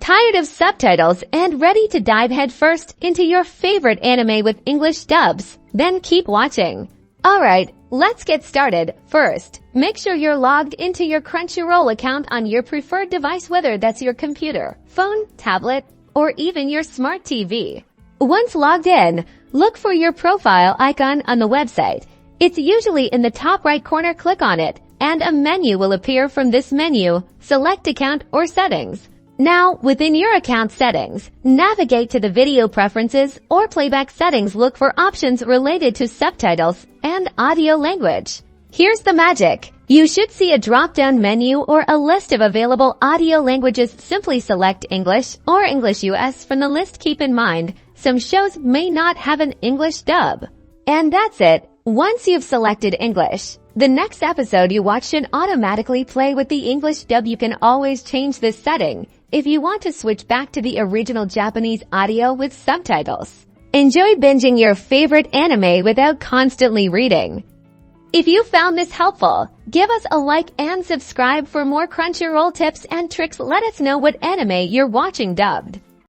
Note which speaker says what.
Speaker 1: Tired of subtitles and ready to dive headfirst into your favorite anime with English dubs? Then keep watching. Alright, let's get started. First, make sure you're logged into your Crunchyroll account on your preferred device, whether that's your computer, phone, tablet, or even your smart TV. Once logged in, look for your profile icon on the website. It's usually in the top right corner. Click on it, and a menu will appear. From this menu, select Account or Settings. Now, within your account settings, navigate to the video preferences or playback settings. Look for options related to subtitles and audio language. Here's the magic. You should see a drop-down menu or a list of available audio languages. Simply select English or English US from the list. Keep in mind, some shows may not have an English dub. And that's it. Once you've selected English, the next episode you watch should automatically play with the English dub. You can always change this setting if you want to switch back to the original Japanese audio with subtitles. Enjoy binging your favorite anime without constantly reading. If you found this helpful, give us a like and subscribe for more Crunchyroll tips and tricks. Let us know what anime you're watching dubbed.